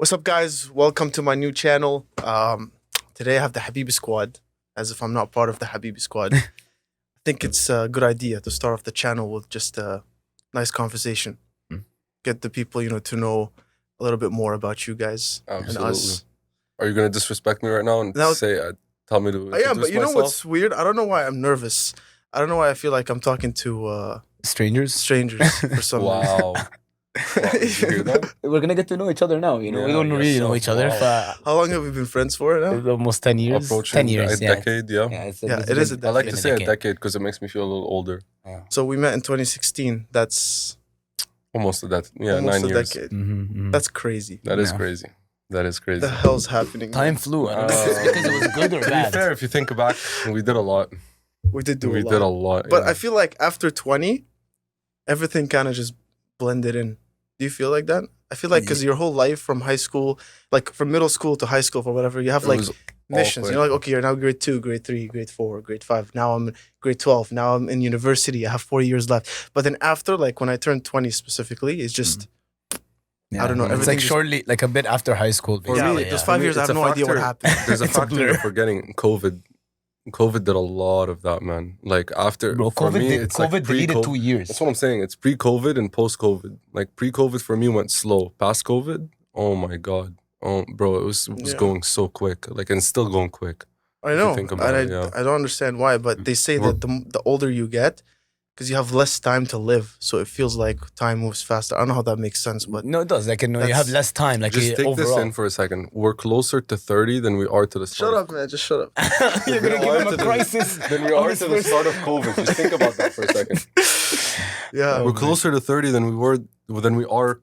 What's up, guys? Welcome to my new channel. Today I have the Habibi Squad, as if I'm not part of the Habibi Squad. I think it's a good idea to start off the channel with just a nice conversation. Get the people, to know a little bit more about you guys and Absolutely. us. Are you gonna disrespect me right now and say, tell me to I am, but you know myself? what's weird? I don't know why I'm nervous. I don't know why I feel like I'm talking to Strangers? for some reason. Wow. Wow, did you hear that? We're gonna get to know each other now, Yeah, we don't I really guess know so. each other Wow. How long have we been friends for now? for almost 10 years. Approaching 10 years, a decade, yeah. It is a I like to been say a decade because it makes me feel a little older. So we met in 2016. That's Almost a decade. Yeah, almost 9 a years. decade. Mm-hmm. That's crazy. That is Yeah. crazy. That is crazy. The hell's happening? Time flew. I don't know if it's because it was good or To be bad. fair, if you think back, we did a lot. We did do we a lot. did a lot. But yeah. I feel like after 20, everything kind of just blended in. Do you feel like that? I feel like because your whole life from high school, like from middle school to high school or whatever, you have It like was missions. quick. You're like, okay, you're now grade 2, grade 3, grade 4, grade 5. Now I'm in grade 12. Now I'm in university. I have 4 years left. But then after, like when I turned 20 specifically, it's just, I don't know. It's Everything like just, shortly, like a bit after high school. For yeah, me, like those For 5 me, years, I it's have a no idea what factor- happened. There's a It's a factor blur. you're forgetting. COVID did a lot of that, man. Like after, Bro, for COVID, me, did, it's COVID like deleted pre-COVID. 2 years. That's what I'm saying. It's pre-COVID and post-COVID. Like pre-COVID for me went slow. Past COVID, oh my god, oh bro, it was Yeah. going so quick. Like and still going quick. I you know. think And about I, it, yeah. I don't understand why, but they say We're- that the older you get, because you have less time to live, so it feels like time moves faster. I don't know how that makes sense, but No, it does. Like, you have That's- less time. Like, Just take overall. this in for a second. We're closer to 30 than we are to the start. shut up, man. Just shut up. You're gonna give him a to the- crisis. Than we on are his to the first- start of COVID. Just think about that for a second. Yeah. Oh, We're man. closer to 30 than we are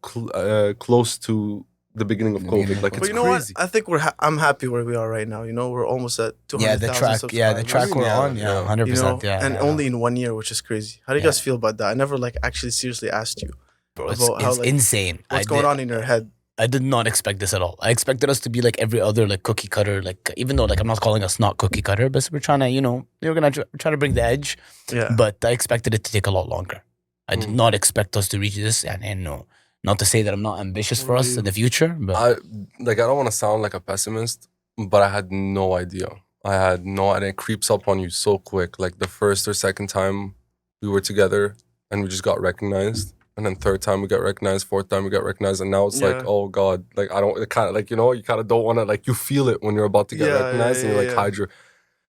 close to the beginning of The COVID. beginning of Like COVID. it's But you know crazy. what? I think I'm happy where we are right now. We're almost at 200,000 Yeah, the track. subscribers. Yeah, the track we're on. Yeah, Yeah. 100%. Yeah, and yeah, only in 1 year, which is crazy. How do you guys feel about that? I never actually seriously asked you bro, it's, about how, it's insane. what's going on in your head. I did not expect this at all. I expected us to be like every other like cookie cutter. Like even though like I'm not calling us not cookie cutter, but we're trying to we're gonna try to bring the edge. Yeah. But I expected it to take a lot longer. I did not expect us to reach this, and no, not to say that I'm not ambitious for us in the future, but I don't want to sound like a pessimist, but I had no idea. And it creeps up on you so quick. Like the first or second time we were together and we just got recognized. And then third time we got recognized, fourth time we got recognized. And now it's like, Yeah. oh God, like I don't, it kind of like, you kind of don't want to, like you feel it when you're about to get Yeah, recognized and you like yeah. hide your,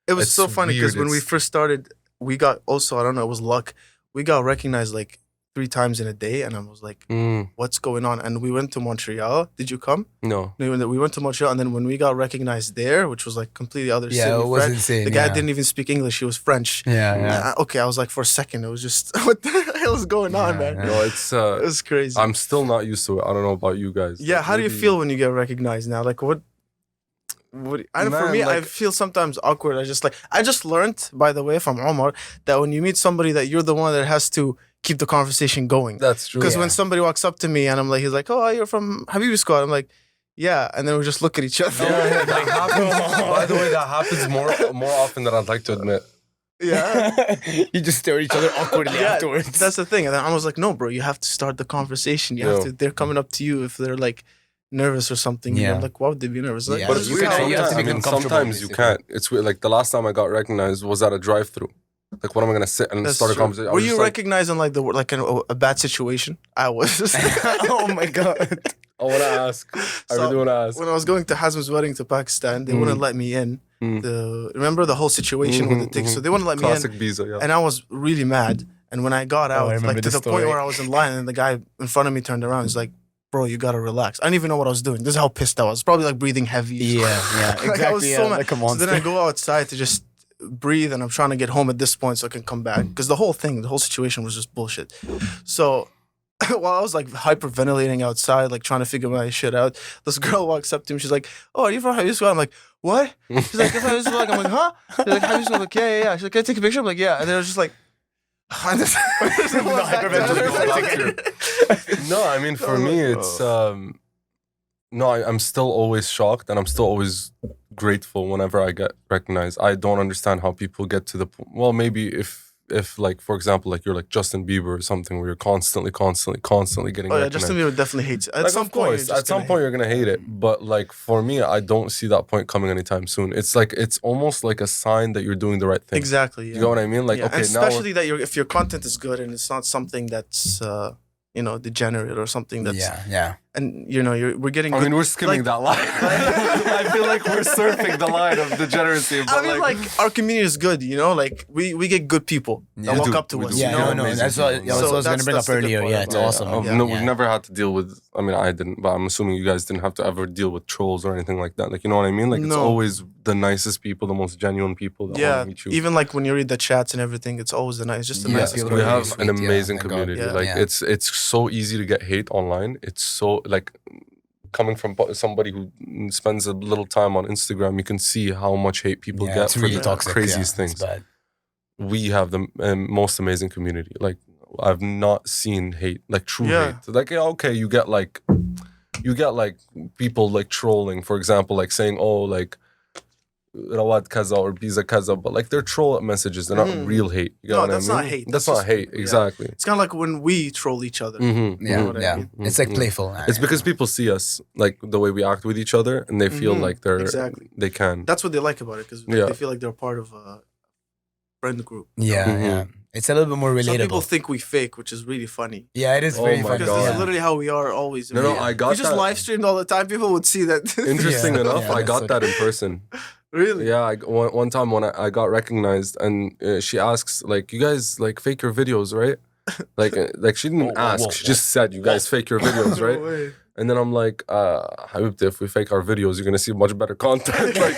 It was It's so funny because weird, when we it's- first started, we got also, I don't know, it was luck. We got recognized like 3 times in a day. And I was like, what's going on? And we went to Montreal. Did you come? no. No, we went to Montreal. And then when we got recognized there, which was like completely other city, yeah, it was French, insane. the guy yeah. didn't even speak English. He was French. Yeah, Okay, I was like, for a second, it was just, what the hell is going on, Yeah, man? yeah. No, it's, It was crazy. I'm still not used to it. I don't know about you guys. Yeah, Like, how do you maybe- feel when you get recognized now? Like, what? For Man, me, I like- feel sometimes awkward. I just learned, by the way, from Omar, that when you meet somebody, that you're the one that has to keep the conversation going. That's true. Because Yeah. when somebody walks up to me and I'm like, he's like, "Oh, you're from Habibi Squad." I'm like, "Yeah," and then we just look at each other. Yeah, that happens. By the way, that happens more often than I'd like to admit. Yeah. You just stare at each other awkwardly Yeah, afterwards. that's the thing. And then I was like, "No, bro, you have to start the conversation. You have Yeah. to. They're coming up to you if they're like nervous or something. Yeah. I'm like, why would they be nervous? Like, Yeah, But what it's is you weird. can't- you have to Sometimes, make them comfortable, sometimes you basically. can't. It's weird. Like the last time I got recognized was at a drive-through. Like, what am I gonna sit and That's start a true. conversation? I Were was you just like, recognizing like a bad situation? I was. Oh my god. I want to ask. I So, really want to ask. when I was going to Hazm's wedding to Pakistan, they wouldn't let me in. Remember the whole situation with the tickets? So they wouldn't let me in. Classic visa, yeah. And I was really mad. And when I got out, I remember like to this the point story. where I was in line, and the guy in front of me turned around. He's like, "Bro, you gotta relax." I didn't even know what I was doing. This is how pissed I was. Probably like breathing heavy. Yeah, exactly. Like, I was so mad. Like a So monster. then I go outside to just breathe, and I'm trying to get home at this point so I can come back. Because the whole situation was just bullshit. So while I was like hyperventilating outside, like trying to figure my shit out, this girl walks up to me. She's like, "Oh, are you from Habibi Squad?" I'm like, "What?" She's like, "If Habibi Squad." I'm like, "Huh?" She's like, "Habibi Squad." I'm like, "Yeah." She's like, "Can I take a picture?" I'm like, "Yeah." And then I was just like, I just- No, I mean, for me, it's no. I'm still always shocked, and I'm still always grateful whenever I get recognized. I don't understand how people get to the point. Well, maybe if like, for example, like you're like Justin Bieber or something where you're constantly getting Oh yeah, recognized. Justin Bieber definitely hates it. At Like, some of point, course, at some point you're gonna hate it. But like for me, I don't see that point coming anytime soon. It's like it's almost like a sign that you're doing the right thing. Exactly. Yeah. You know what I mean? Like Yeah, okay, and now especially that if your content is good and it's not something that's degenerate or something that's yeah. and we're getting. I good, mean, we're skimming that line. I feel like we're surfing the line of degeneracy. But I mean, like our community is good. Like we get good people that walk up to we us. do. Yeah, You know? no, amazing that's what, people. that's what I was gonna bring that's up the good earlier. part Yeah, about it's it. awesome. Yeah. No, we've never had to deal with. I mean, I didn't, but I'm assuming you guys didn't have to ever deal with trolls or anything like that. Like, you know what I mean? Like, it's No. always the nicest people, the most genuine people that want to meet you. Even like when you read the chats and everything, it's always just the Yeah, nicest. people We are have really an sweet, amazing thank God. community. Yeah. Like Yeah. it's so easy to get hate online. It's so like coming from somebody who spends a little time on Instagram, you can see how much hate people Yeah, get it's for really the toxic. craziest Yeah, it's things. bad. We have the most amazing community. Like I've not seen hate, like true Yeah. hate. Like yeah, okay, you get like people like trolling, for example, like saying, oh, like Rawad kaza or Biza kaza, but like they're troll messages. They're not real hate. You get No, what that's I mean? not hate. That's That's not just- hate. yeah. Exactly. It's kind of like when we troll each other. Mm-hmm. Yeah, what I yeah. mean? It's like playful. It's because people see us like the way we act with each other, and they feel like Exactly. they can. That's what they like about it because Yeah. they feel like they're part of a friend group. Yeah, Mhm. yeah. It's a little bit more Some people relatable. think we fake, which is really funny. Yeah, it is Oh very my funny. Because God. this Yeah. is literally how we are always. No, If I got we just that. live streamed all the time, people would see that. Interesting Yeah. enough, Yeah, I that's got so that in person. Really? Yeah, one time when I got recognized, and she asks like, "You guys like fake your videos, right?" like she didn't ask. She just said, "You guys fake your videos, No right?" way. And then I'm like, Habibti, if we fake our videos, you're gonna see much better content. Like,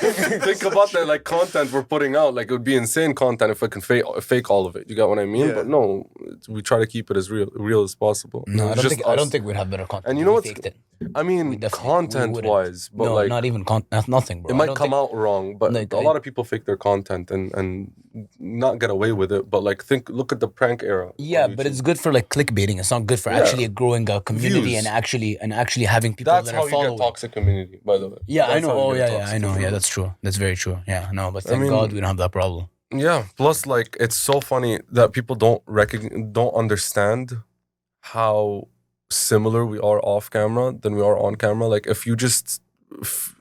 think about the like content we're putting out. Like, it would be insane content if I can fake all of it. You got what I mean? Yeah. But no, we try to keep it as real as possible. No, It's I just don't us. think we'd have better content. And you if know we what's- faked it. I mean, We definitely- content we wise, but no, like not even nothing, bro. it I might don't come think- out wrong, but Like, a lot of people fake their content and not get away with it. But like, look at the prank era. Yeah, on but YouTube. it's good for like clickbaiting. It's not good for Yeah. actually growing a community Views. and actually having people That's that how are you get following. toxic community, by the way. Yeah, I That's know. how you Oh, get yeah, toxic I know. Yeah, community. that's true. That's very true. Yeah, no, but thank mean- God we don't have that problem. Yeah. Plus, like, it's so funny that people don't understand how similar we are off camera than we are on camera. Like, if you just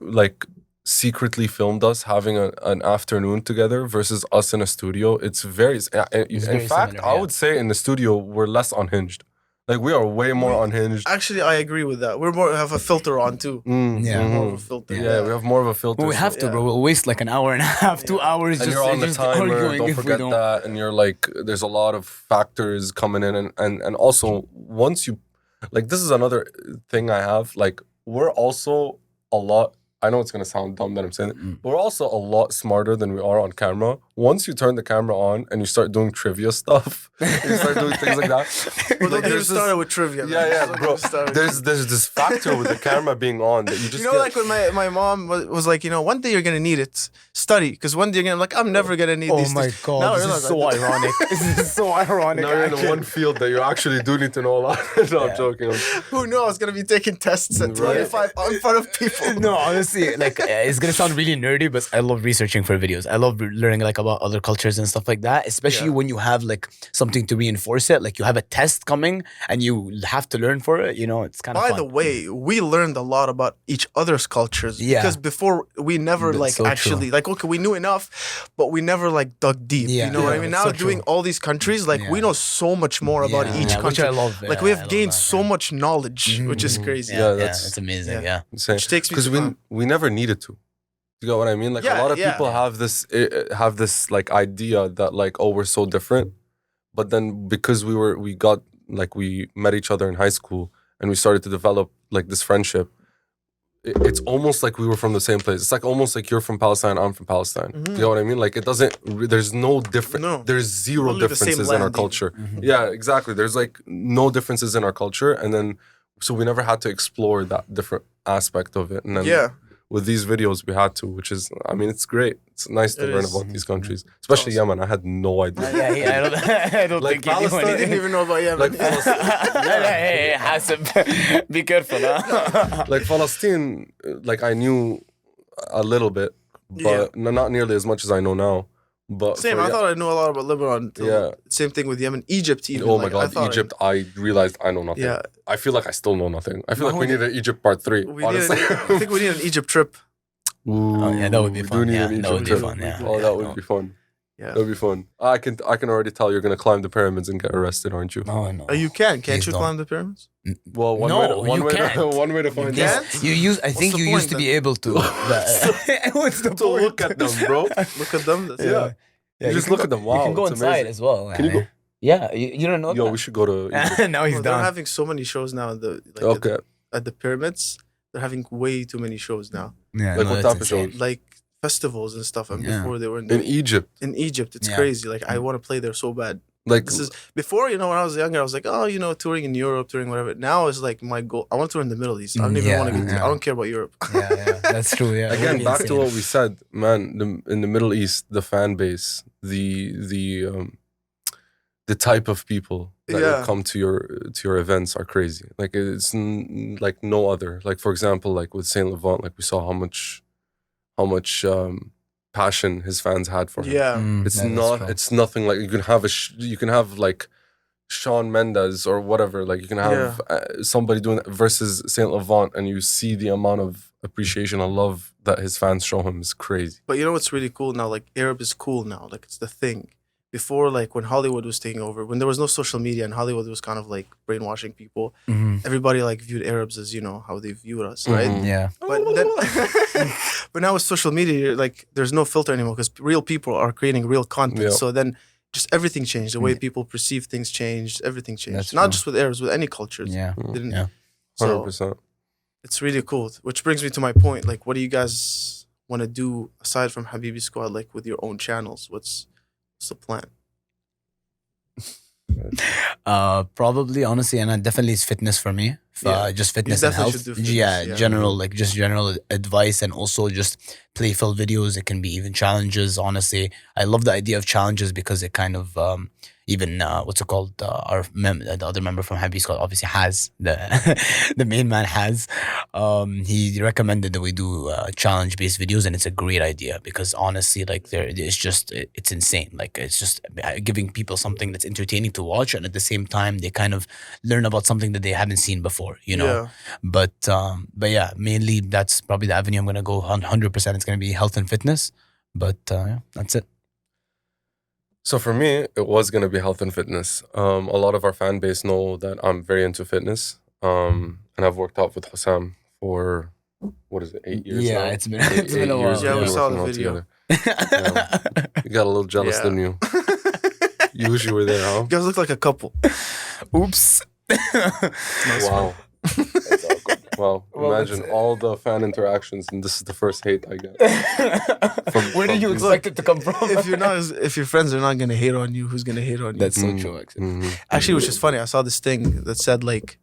like secretly filmed us having an afternoon together versus us in a studio, it's very. In very fact, similar, I yeah. would say in the studio we're less unhinged. Like, we are way more unhinged. Actually, I agree with that. We're more have a filter on too. Yeah. More of a filter. Yeah, we have more of a filter. But we have to, bro. We'll waste like an hour and a half, 2 hours And just, you're on the just timer, arguing don't if we forget don't. that. And you're like, there's a lot of factors coming in. And also, once you, like, this is another thing I have. Like, we're also a lot, I know it's going to sound dumb that I'm saying it, but we're also a lot smarter than we are on camera. Once you turn the camera on and you start doing trivia stuff, you start doing things like that. But don't Like, get there's started this- with trivia. man. Yeah, Don't bro. get started. There's this factor with the camera being on that you just You know, get, like when my mom was like, one day you're gonna need it. Study, because one day you're gonna like, I'm never gonna need Oh these my things. God, Now I this realize is so I do. ironic. This is so ironic. now you're in the actually. one field that you actually do need to know a lot. No, I'm joking. Who knows? Gonna be taking tests at Right. 25 in front of people. No, honestly, like it's gonna sound really nerdy, but I love researching for videos. I love learning like about other cultures and stuff like that. Especially Yeah. when you have like something to reinforce it. Like you have a test coming and you have to learn for it. It's kind of By fun. the way, we learned a lot about each other's cultures. Yeah. Because before we never That's like so true. actually like okay, we knew enough, but we never like dug deep. Yeah. You know what I Yeah, mean? that's Now so doing true. all these countries, like we Yeah. know so much more about Yeah, each yeah, which country. I love. Like Yeah, we I have love gained that, so yeah. much knowledge, which is crazy. Yeah, Yeah, that's- it's amazing. yeah. Yeah. Insane. Which takes me Because to we never needed to. You got what I mean? Like Yeah, a lot of yeah. people have this like idea that like, oh, we're so different. But then because we met each other in high school and we started to develop like this friendship, it's almost like we were from the same place. It's like almost like you're from Palestine, I'm from Palestine. You know what I mean? Like it doesn't. There's no different. No. There's zero Only the same differences in our land, even. culture. Yeah, exactly. There's like no differences in our culture, and then so we never had to explore that different aspect of it. And then Yeah. with these videos we had to, which is, I mean, it's great. It's nice to It learn is. about these countries, especially Yemen. I had no idea. I don't, I don't Like think anyone. Palestine- I didn't even know about Yemen. Like Palestine, Hey, Hasib, be careful, huh? like Palestine, like I knew a little bit, but not nearly as much as I know now. But Same. for I thought I knew a lot about Lebanon. Same thing with Yemen, Egypt. Even. Oh my like, God, Egypt! I realized I know nothing. Yeah. I feel like I still know nothing. I feel like we need an Egypt part 3. Honestly, I think we need an Egypt trip. Oh yeah, that would be We fun. do need Yeah, an that Egypt would be trip. fun. Yeah. Oh, that would be fun. Yeah. That would be fun. I can already tell you're gonna climb the pyramids and get arrested, aren't you? No, no. Oh, you can. Can't Please you don't. climb the pyramids? Well, No, you can't. one way to find Yes, out. you use. I What's think the you point used to be able to. What's the To point? look at them, bro. Look at them. That's Yeah. You just can look go- at them. You Wow, can go it's inside amazing. as well. Can you go? Yeah, you don't know Yo, that. we should go to Egypt. Now he's Well, they're done. having so many shows now. Okay. At the pyramids, they're having way too many shows now. Yeah, Like no, what that's type of insane. shows? Like festivals and stuff. And Yeah. before they were In Egypt. in Egypt, it's Yeah. crazy. Like I want to play there so bad. Like This is before, when I was younger, I was like, oh, touring in Europe, touring whatever. Now it's like my goal. I want to tour in the Middle East. I don't even Yeah, want to get. yeah. I don't care about Europe. Yeah, that's true. Yeah, it would again, be back to insane. what we said, man. In the Middle East, the fan base, the type of people that Yeah. will come to your events are crazy. Like it's like no other. Like for example, like with Saint Levant, like we saw how much passion his fans had for him. Yeah. It's Yeah, that's not. true. It's nothing like you can have like Shawn Mendes or whatever. Like you can have somebody doing that versus Saint Levant, and you see the amount of appreciation and love that his fans show him is crazy. But you know what's really cool now? Like Arab is cool now. Like it's the thing. Before, like when Hollywood was taking over, when there was no social media and Hollywood was kind of like brainwashing people, everybody like viewed Arabs as how they viewed us, right? Mhm. Yeah, But then, but now with social media, like there's no filter anymore because real people are creating real content. Yeah. So then, just everything changed. The way people perceive things changed. Everything changed. That's Not true. just with Arabs, with any cultures. yeah. Didn't- Yeah. 100%. So it's really cool. Which brings me to my point. Like, what do you guys want to do aside from Habibi Squad? Like with your own channels, what's the plan? Probably honestly, and definitely it's fitness for me. Just fitness and definitely health. should do fitness, yeah, yeah. general advice, and also just playful videos. It can be even challenges. Honestly, I love the idea of challenges because it kind of even what's it called? The other member from Habibi Squad obviously has the main man has. He recommended that we do challenge based videos, and it's a great idea because honestly, like it's insane. Like it's just giving people something that's entertaining to watch, and at the same time they kind of learn about something that they haven't seen before. Yeah. But yeah, mainly that's probably the avenue I'm gonna go 100%. It's gonna be health and fitness. But yeah, that's it. So for me, it was gonna be health and fitness. A lot of our fan base know that I'm very into fitness. And I've worked out with Hussam for 8 years now? Yeah, it's been a while. years Yeah, we've we been saw working the out video. together. You got a little jealous, Yeah. didn't you? You wish you were there, huh? You guys look like a couple. Oops. Wow. Wow. Well, Imagine that's- all the fan interactions, and this is the first hate I get. Where did you from- expect it to come from? If your friends are not gonna hate on you, who's gonna hate on you? That's so true, actually. Mhm. Actually, which is funny. I saw this thing that said like,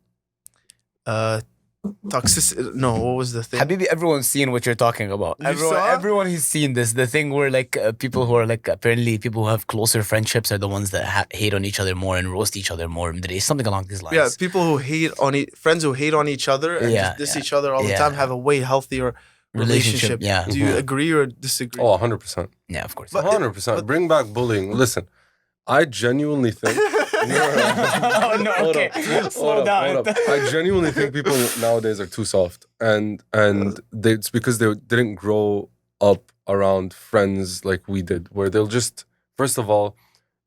toxicity. No, what was the thing? Habibi, everyone's seen what you're talking about. You saw? Everyone has seen this. The thing where like people who are like apparently people who have closer friendships are the ones that hate on each other more and roast each other more. There's something along these lines. Yeah, people who hate on friends who hate on each other and Yeah, just diss yeah, each other all the yeah. time have a way healthier relationship. Yeah. Do you agree or disagree? Oh, 100%. Yeah, of course. But- 100%. Bring back bullying. Listen, I genuinely think. Oh, no, Hold okay. up, Slow hold down. up. I genuinely think people nowadays are too soft, and it's because they didn't grow up around friends like we did, where they'll just first of all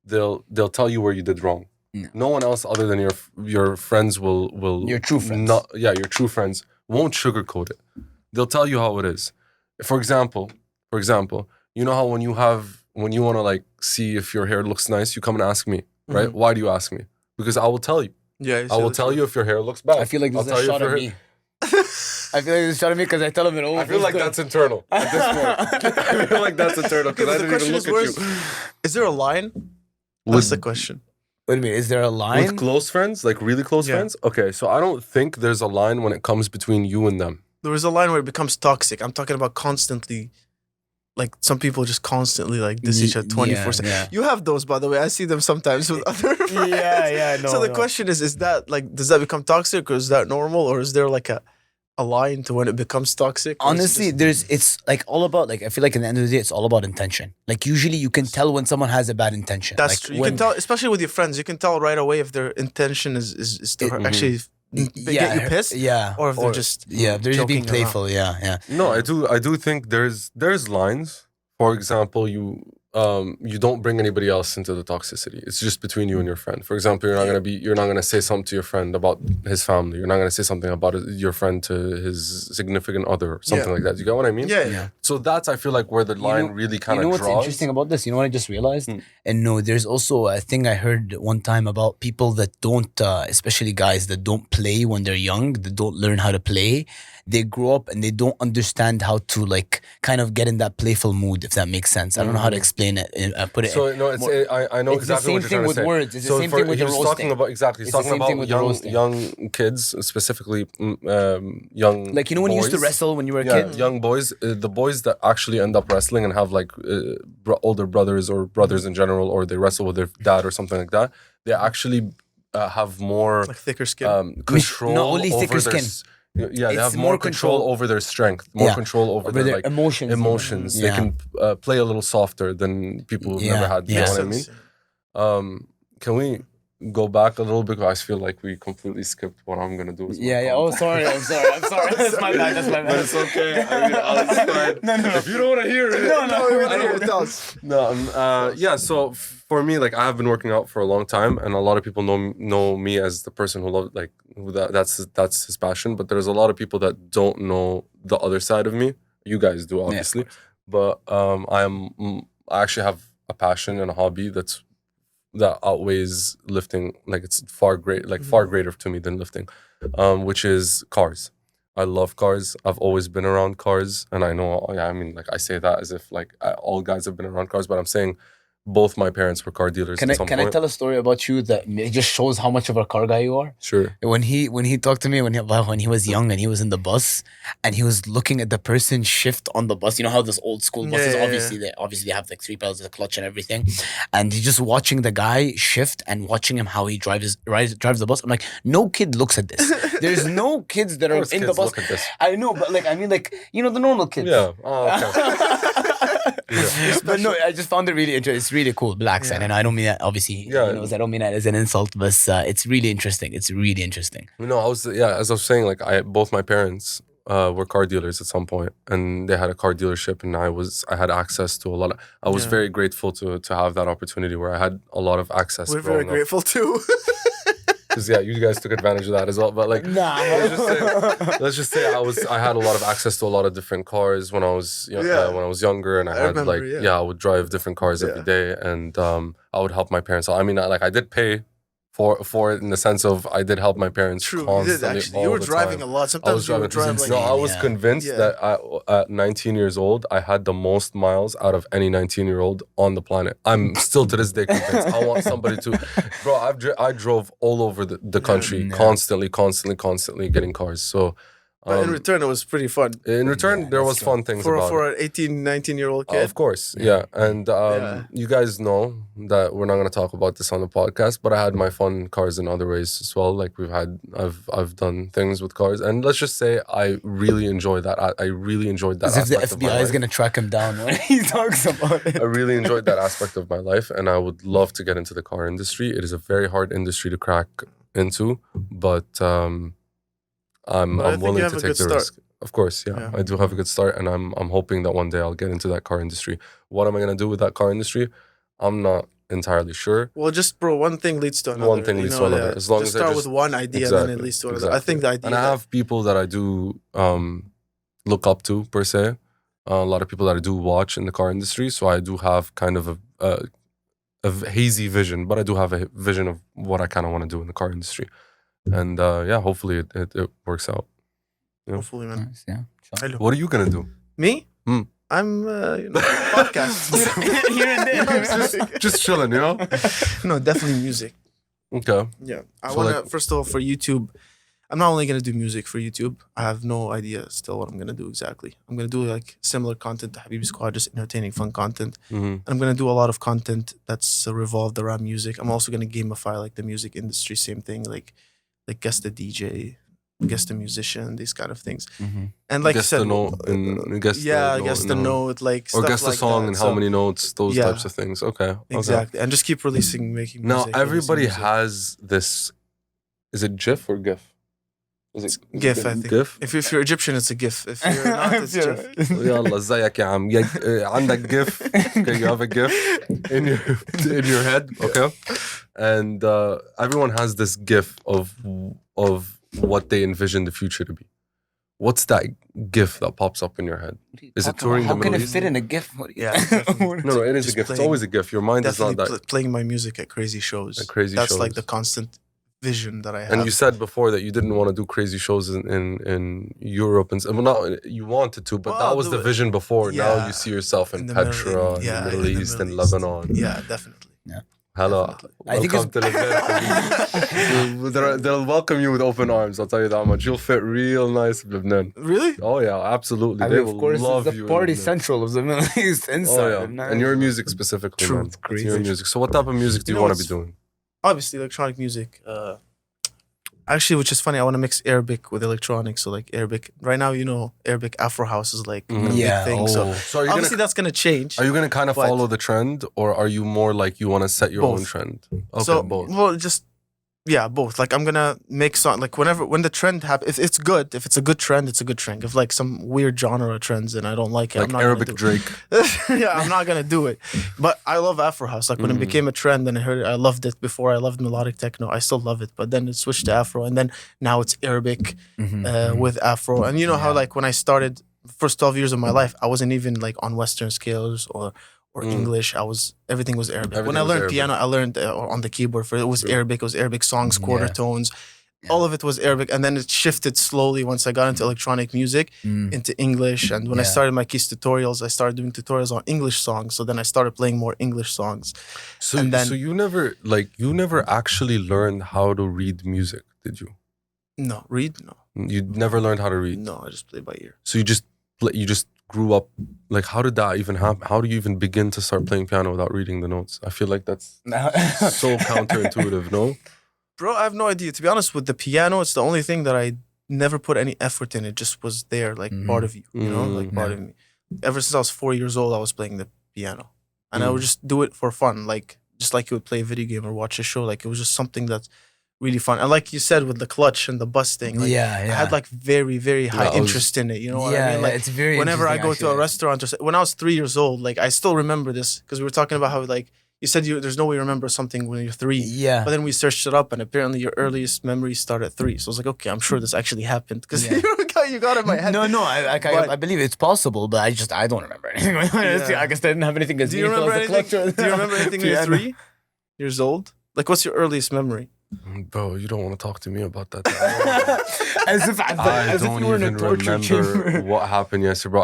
they'll tell you where you did wrong. Yeah. No one else other than your friends will Your true friends. your true friends won't sugarcoat it. They'll tell you how it is. For example, you know how when you want to like see if your hair looks nice, you come and ask me, right? Mhm. Why do you ask me? Because I will tell you. Yeah, I will tell you if your hair looks bad. I feel like I'll this is tell a you shot if at your me. hair- I feel like this is a shot at me because I tell him it over. I feel like that's internal at this point. I feel like that's internal Okay, because but I the didn't even question look is, at you. is there a line? That's the question. Wait a minute, is there a line? With close friends, like really close Yeah. friends? Okay, so I don't think there's a line when it comes between you and them. There is a line where it becomes toxic. I'm talking about constantly, like some people just constantly like diss each other 24/7. Yeah. You have those, by the way. I see them sometimes with other friends. Yeah, no. So the question is that like, does that become toxic or is that normal or is there like a line to when it becomes toxic? Or is it Honestly, just- it's like all about like I feel like in the end of the day, it's all about intention. Like usually you can tell when someone has a bad intention. that's like true. You when, can tell, especially with your friends, you can tell right away if their intention is to actually get you pissed, Yeah. or if they're Or- just Yeah, they're just being joking around. playful. Yeah, yeah. No, I do think there's lines. For example, you don't bring anybody else into the toxicity. It's just between you and your friend. For example, you're not gonna say something to your friend about his family. You're not gonna say something about your friend to his significant other, something Yeah. like that. You get what I mean? Yeah, Yeah. So that's I feel like where the line really kind You know of what's draws. interesting about this? You know what I just realized? Hmm. And no, there's also a thing I heard one time about people that don't, especially guys that don't play when they're young, that don't learn how to play. They grow up and they don't understand how to like kind of get in that playful mood, if that makes sense. I don't know how to explain it. I put it. So no, it's more- I know it's the exactly same what you're thing trying with to say. words. It's the So same thing with he the was roasting. talking about exactly. He's It's the talking same thing about with the roasting. young kids, specifically young. Like you know when you used to boys. wrestle when you were a Yeah, kid. young boys, the boys that actually end up wrestling and have like older brothers or brothers in general, or they wrestle with their dad or something like that. They actually have more like thicker skin. control not only over thicker their. skin. Yeah, they It's have more more control control- over their strength, more Yeah, control over over their like emotions. emotions. Yeah. They can play a little softer than people who've Yeah, never had. You yeah. know what I mean? Can we go back a little bit? I feel like we completely skipped what I'm gonna do. With my Yeah, yeah. Oh, content. sorry. I'm sorry. That's my bad. That's my bad. But it's okay. I mean, it's fine. No. If you don't want to hear it, Tell us. no. Yeah. So for me, like I have been working out for a long time, and a lot of people know me as the person who loves that's his passion. But there's a lot of people that don't know the other side of me. You guys do, obviously, but I actually have a passion and a hobby that outweighs lifting. Like it's far greater to me than lifting, which is cars. I love cars. I've always been around cars, and I know. I mean, like I say that as if like all guys have been around cars, but I'm saying both my parents were car dealers Can at I some can point. I tell a story about you that it just shows how much of a car guy you are? Sure. When he talked to me when he was young and he was in the bus and he was looking at the person shift on the bus. You know how those old school buses Yeah. obviously they have like 3 pedals, a clutch and everything, and he's just watching the guy shift and watching him how he drives the bus. I'm like, no kid looks at this. There's no kids that Of are course in the kids bus. look at this. I know, but like I mean, like you know the normal kids. Yeah. Oh, okay. But no, I just found it really interesting. It's really cool, black side, Yeah. and I don't mean that obviously. Yeah. He knows I don't mean that as an insult, but it's really interesting. It's really interesting. No, as I was saying, like both my parents were car dealers at some point, and they had a car dealership, and I had access to a lot of. I was Yeah. very grateful to have that opportunity where I had a lot of access. We're very grateful too. Because you guys took advantage of that as well. But like, Nah. let's just say I had a lot of access to a lot of different cars when I was Yeah. when I was younger, and I had remember, yeah. I would drive different cars every day, and I would help my parents. I mean, I did pay for it in the sense of I did help my parents True, you constantly. did actually. all You were the driving time. a lot. I Sometimes was you would driving. drive like No, I was Yeah. convinced Yeah. that at 19 years old, I had the most miles out of any 19-year-old on the planet. I'm still to this day convinced. I want somebody to, bro. I drove all over the country, Yeah. constantly getting cars. So, But in return, it was pretty fun. in return, Yeah, there that's was true. fun things For about for it. an 18, 19-year-old kid. Of course, yeah. And Yeah. you guys know that we're not going to talk about this on the podcast, but I had my fun cars in other ways as well. Like I've done things with cars, and let's just say I really enjoyed that. I really enjoyed that. As if the aspect of my FBI is life. gonna track him down when he talks about it. I really enjoyed that aspect of my life, and I would love to get into the car industry. It is a very hard industry to crack into, but I'm But I think you willing have to a take good the start. risk. Of course, yeah, Yeah. I do have a good start, and I'm hoping that one day I'll get into that car industry. What am I gonna do with that car industry? I'm not entirely sure. Well, just bro, one thing leads to another. One thing you leads know, to another. yeah. As long just as I start just- with one idea, and then it leads to another. I think the idea. And I have people that I do look up to per se. A lot of people that I do watch in the car industry. So I do have kind of a hazy vision, but I do have a vision of what I kind of want to do in the car industry. And hopefully it works out. Hopefully, man. Nice, yeah. Sure. Hello. What are you gonna do? Me? Hmm. I'm podcast. Here and there. Just chilling, you know? No, definitely music. Okay. Yeah, I So, want to. like- First of all, for YouTube, I'm not only gonna do music for YouTube. I have no idea still what I'm gonna do exactly. I'm gonna do like similar content to Habibi Squad, just entertaining, fun content. Mm-hmm. I'm gonna do a lot of content that's revolved around music. I'm also gonna gamify like the music industry, same thing, like guess the DJ, guess the musician, these kind of things. Mhm. And like guess you said, the note and guess yeah, the guess note, the no. note, like Or stuff guess the like song that. and how So, many notes, those yeah. types of things. Okay. exactly, and just keep releasing, making Now music. everybody releasing music. has this. Is it GIF or GIF? Is it GIF, I think. GIF? If you're Egyptian, it's a GIF. If you're not, it's GIF. يلا ازيك يا عم عندك GIF. Okay, you have a GIF in your head. Okay, and everyone has this GIF of what they envision the future to be. What's that GIF that pops up in your head? Is it touring the How can Middle it East? fit in a GIF? Yeah, definitely. No, it is a Just GIF. It's playing- always a GIF. Your mind is not Definitely that. playing my music at crazy shows. At crazy That's like shows. the constant vision that I have. And you said before that you didn't want to do crazy shows in Europe and well, not you wanted to, but Well, that I'll was do the it. vision before. Now Yeah. you see yourself in In the Petra, Middle- in yeah, the Middle in the East, Middle in East. Lebanon. Yeah, definitely. Hello, Definitely. I think welcome to Lebanon. They'll welcome you with open arms. I'll tell you that much. You'll fit real nice in Lebanon. Really? Oh yeah, absolutely. I They mean, will of course, love it's you. the in party Lebanon. central of the Middle East inside. Oh yeah, and your music specifically, True. man. Crazy. Your music. So what type of music do You you know want to be what's- doing? Obviously, electronic music. Actually, which is funny, I want to mix Arabic with electronic. So like Arabic. Right now, Arabic Afro house is like Mhm. a big thing. So So are you obviously, that's gonna change. Are you gonna kind of But- follow the trend, or are you more like you want to set your own Both. trend? Okay, So both. well, just both. Like I'm gonna make song like when the trend happens. If it's good, if it's a good trend, it's a good trend. If like some weird genre trends and I don't like it, Like I'm not Arabic gonna do Drake. it. Yeah, I'm not gonna do it. But I love Afro house. Like when it Mhm. became a trend and I heard it, I loved it before. I loved melodic techno. I still love it. But then it switched to Afro, and then now it's Arabic with Afro. And you know how Yeah. like when I started first 12 years of my life, I wasn't even like on Western scales or English. Everything was Arabic. When Everything I was learned Arabic. piano, I learned on the keyboard for it was True. Arabic. It was Arabic songs, quarter Yeah. tones. All of it was Arabic, and then it shifted slowly once I got into electronic music into English. And when I Yeah. started my Keys tutorials, I started doing tutorials on English songs. So then I started playing more English songs. So, And then- so you never actually learned how to read music, did you? No, read? No, You never learned how to read. no, I just play by ear. So you just grew up. Like, how did that even happen? How do you even begin to start playing piano without reading the notes? I feel like that's so counterintuitive. No. Bro, I have no idea. To be honest, with the piano, it's the only thing that I never put any effort in. It just was there, like part of you, like part of me. Ever since I was 4 years old, I was playing the piano. And I would just do it for fun, like just like you would play a video game or watch a show. Like it was just something that's really fun. And like you said, with the clutch and the bus thing, like, I had like very, very high I was- interest in it. You know what I mean? Like it's very. whenever I go interesting, to a actually. restaurant, or when I was 3 years old, like I still remember this because we were talking about how like you said there's no way you remember something when you're 3. Yeah. But then we searched it up, and apparently your earliest memories start at 3. So I was like, okay, I'm sure this actually happened because Yeah. you got it in my head. No, But- I believe it's possible, but I don't remember anything. Yeah. I guess I didn't have anything as Do you meaningful remember as the anything? clutch. Do you remember anything when you're 3 years old? Like, what's your earliest memory? Bro, you don't want to talk to me about that. As if I don't you were in a even torture remember chamber. what happened yesterday, bro.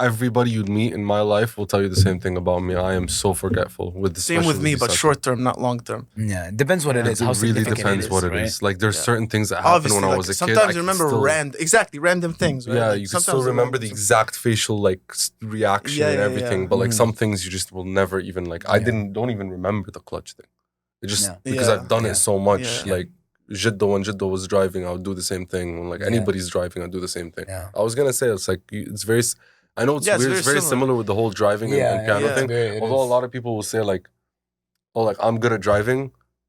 Everybody you'd meet in my life will tell you the same thing about me. I am so forgetful with the Same with me, but short term, not long term. Yeah, depends what it Yeah. is. How It really significant depends it is, what it right? is. Like there's Yeah. certain things that happened Obviously, when I like, was a kid. sometimes I you can remember still- random things. Right? Yeah, Like, you can sometimes still remember the exact facial like reaction Yeah, and yeah, everything, yeah. but like Mhm. some things you just will never even like. I don't even remember the clutch thing. It just Yeah. because Yeah. I've done Yeah. it so much. Yeah. Like when Jiddo was driving, I would do the same thing. When like Yeah. anybody's driving, I'd do the same thing. Yeah. I was gonna say it's like it's very. I know it's Yeah, it's weird. very It's very similar. similar with the whole driving and piano yeah. thing. Although a lot of people will say like, "Oh, like I'm good at driving,"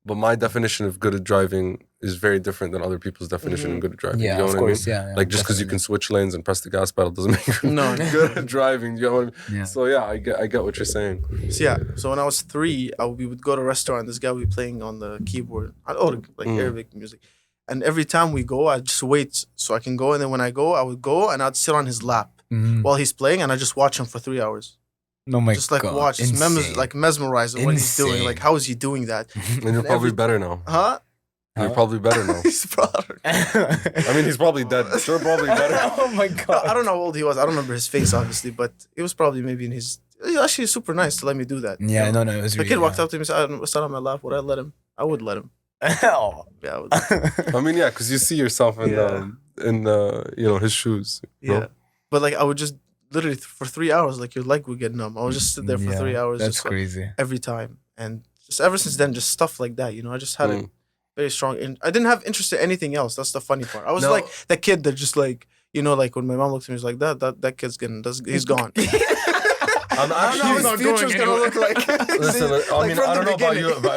but my definition of good at driving is very different than other people's definition of good at driving. Yeah, you know of what course. I mean? Yeah, Like just because you can switch lanes and press the gas pedal doesn't make you No. good at driving. You know what I mean? Yeah. So yeah, I get what you're saying. So yeah, so when I was 3, we would go to a restaurant. This guy would be playing on the keyboard, like Arabic music. And every time we go, I'd just wait so I can go. And then when I go, I would go and I'd sit on his lap while he's playing, and I just watch him for 3 hours. No, my Just like God. watch, just Insane. mesmerize what he's doing. Insane. Like, how is he doing that? And you're probably better now. Huh? You're probably better now. He's brother. I mean, he's probably dead. You're probably better. Oh my God. I don't know how old he was. I don't remember his face, obviously, but it was probably maybe in his. He's actually super nice to let me do that. Yeah, no, it was The really. kid walked up to me and said, "Sat on my lap. Would I let him? I would let him. Oh. Yeah, I would. I mean, yeah, because you see yourself in his shoes. Yeah. No? But like I would just literally for 3 hours, like your leg would get numb. I would just sit there for 3 hours That's just like, crazy. every time. And just ever since then, just stuff like that, I just had it very strong. I didn't have interest in anything else. That's the funny part. I was No. like that kid that just like, you know, like when my mom looks at me, she's like, that kid's he's gone. I'm I don't know actually. how his future's gonna look like. Listen, I mean, I don't know about you, but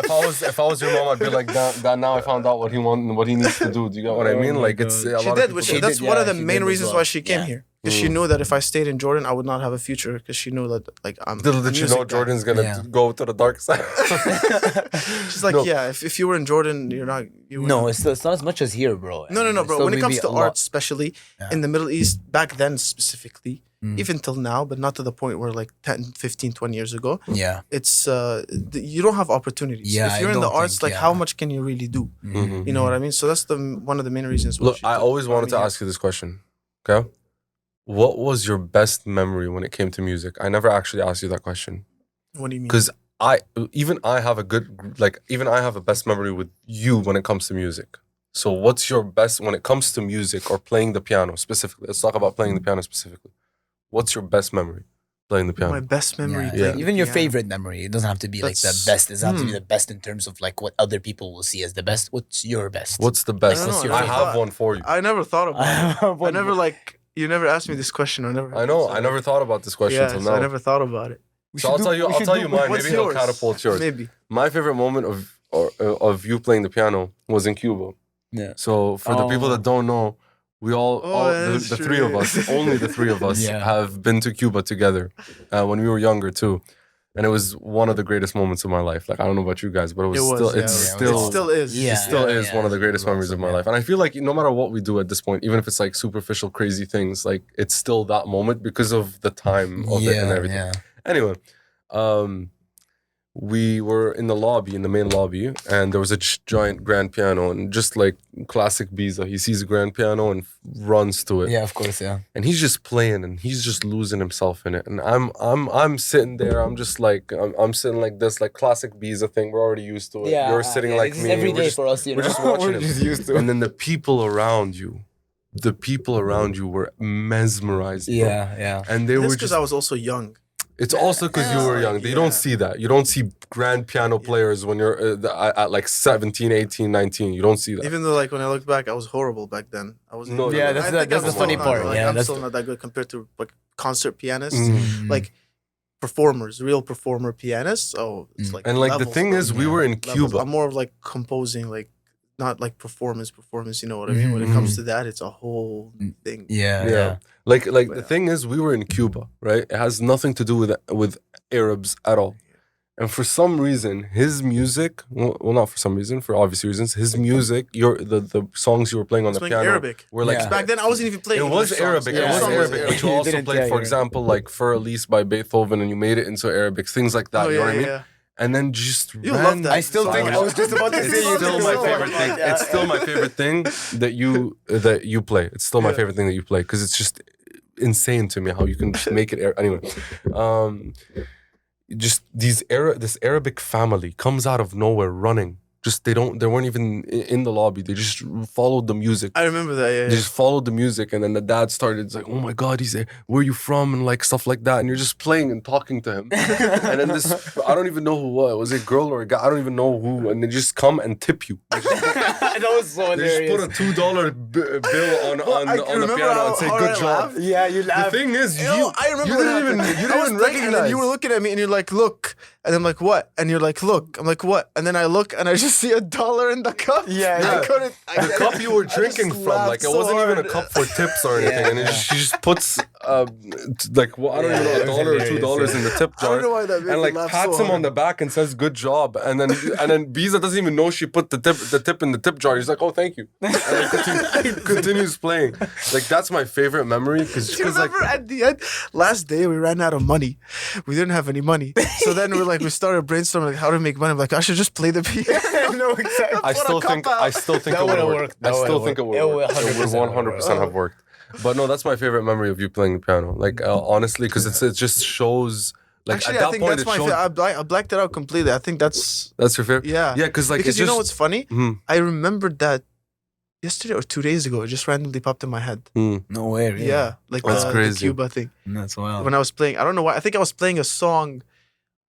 if I was your mom, I'd be like, that now I found out what he wants and what he needs to do. Do you get what I mean? my Like, it's a God. She lot did. of people. She That's did, one yeah, of the she main did as reasons well. why she came Yeah. here. Because she knew that if I stayed in Jordan, I would not have a future. Because she knew that, like, I'm. Little did you know music guy. Jordan's gonna Yeah. go to the dark side. She's like, No. yeah, if you were in Jordan, you're not. You were No, not. it's not as much as here, bro. No, It's bro. still When it comes maybe to a lot- art, especially Yeah. in the Middle East, back then specifically, Mm. even till now, but not to the point where like 10, 15, 20 years ago, Yeah. it's you don't have opportunities. Yeah, if you're I in the don't arts, think, like yeah. how much can you really do? Mhm. You know what I mean? So that's one of the main reasons. Why Look, she I took- always wanted to brought me ask you this question. Okay, what was your best memory when it came to music? I never actually asked you that question here. What do you mean? because I have a best memory with you when it comes to music. So what's your best when it comes to music or playing the piano specifically? Let's talk about playing the piano specifically. What's your best memory playing the piano? My best memory. Yeah. playing the Even your piano. favorite memory. It doesn't have to be like the That's- best. It doesn't have to be the best in terms of like what other people will see as the best. What's your best? What's the best? I don't know, I I have thought- one for you. I never thought about it. I I never like you never asked me this question. I never. I know. I never thought about this question Yeah, until so now. I never thought about it. So I'll tell you mine. What's Maybe it'll yours? catapult yours. Maybe. My favorite moment of you playing the piano was in Cuba. Yeah. So for the people Oh. that don't know, we all that's the three of true. us, only the three of us, Yeah. have been to Cuba together when we were younger too, and it was one of the greatest moments of my life. Like I don't know about you guys, but It was. still, yeah, it's it still, still is. Yeah. it still is yeah. one of the greatest It was memories of awesome, my yeah. life. And I feel like no matter what we do at this point, even if it's like superficial, crazy things, like it's still that moment because of the time of it and everything. Yeah. Anyway, we were in the lobby, in the main lobby, and there was a giant grand piano, and just like classic Biza, he sees a grand piano and runs to it, Yeah, of course, yeah. and he's just playing, and he's just losing himself in it, and I'm sitting there, I'm just like I'm sitting like this, like classic Biza thing. We're already used to it. You're sitting like this me. is every we're day just- for us, you we're know. just watching We're him. just used to and then the people around you were mesmerized. bro. Yeah. And they That's were because just. I was also young. It's also because you were young. You don't see that. You don't see grand piano players when you're at like 17, 18, 19. You don't see that. Even though, like, when I look back, I was horrible back then. I was. No, Yeah, no, that's I the- think that's I'm the funny still part. Not, like, Yeah, I'm that's still not that good compared to like concert pianists, Mm. like performers, real performer pianists. Oh, it's like And like the levels, thing bro. is, we were in Levels. Cuba. I'm more of like composing, like not like performance. You know what I mean? When it comes to that, it's a whole thing. Yeah. Like the Yeah. thing is, we were in Cuba, right? It has nothing to do with Arabs at all. And for some reason, his music, well, not for some reason, for obvious reasons, his music, the songs you were playing on I was the playing piano Arabic. were like Yeah. Back then, I wasn't even playing. it was English songs. Arabic. Yeah, It was song was Arabic, but Arabic. you You also didn't- played, yeah, for you're- example, like "For Elise" by Beethoven, and you made it into Arabic, things like that. Oh, you know yeah, what I mean? yeah. And then just You love that. I still think I was just about to It's say you still did my so favorite much. thing. Yeah. It's still my favorite thing that you play. It's still my Yeah. favorite thing that you play because it's just insane to me how you can just make it. Anyway, just this Arabic family comes out of nowhere running. Just they weren't even in the lobby. They just followed the music. I remember that. Yeah. They just followed the music, and then the dad started. It's like, oh my god, he's there. Where are you from? And like stuff like that. And you're just playing and talking to him. And then this, I don't even know who was it, a girl or a guy? I don't even know who. And they just come and tip you. They just, That was so they just hilarious. put a $2 bill on I the remember piano and say how good I job. laughed. Yeah, you The laugh. thing is, I remember you what didn't even happened. I was recognize. playing, and then you were looking at me, and you're like, "Look," and I'm like, "What?" And you're like, "Look." I'm like, "What?" And then I look, and I just see $1 in the cup. Yeah, I yeah. couldn't. The cup you were drinking from, like it wasn't even a cup for tips or anything, and she just puts like I don't even know, it was $1 or hilarious, $2 in the tip I jar, don't know why that made and me like laugh pats so him on hard. the back and says good job, and then Biza doesn't even know she put the tip in the tip jar. He's like, oh, thank you, and then continues playing. Like that's my favorite memory because Do you remember at the end, last day we ran out of money. We didn't have any money. So then we started brainstorming like how to make money. I'm like, I should just play the piano. No, exactly. I still think That it would would've have worked. worked. That I still would've think it would worked. work. It It would 100% have worked. But no, that's my favorite memory of you playing the piano. Like honestly, because it just shows. Like Actually, at I that think point, that's it my showed. favorite. I blacked it out completely. I think that's That's your favorite. yeah. Yeah, because like Because it's you just. know what's funny? Mhm. I remembered that yesterday or 2 days ago. It just randomly popped in my head. No way, really. Yeah, like That's the crazy. Cuba thing. That's wild. When I was playing, I don't know why. I think I was playing a song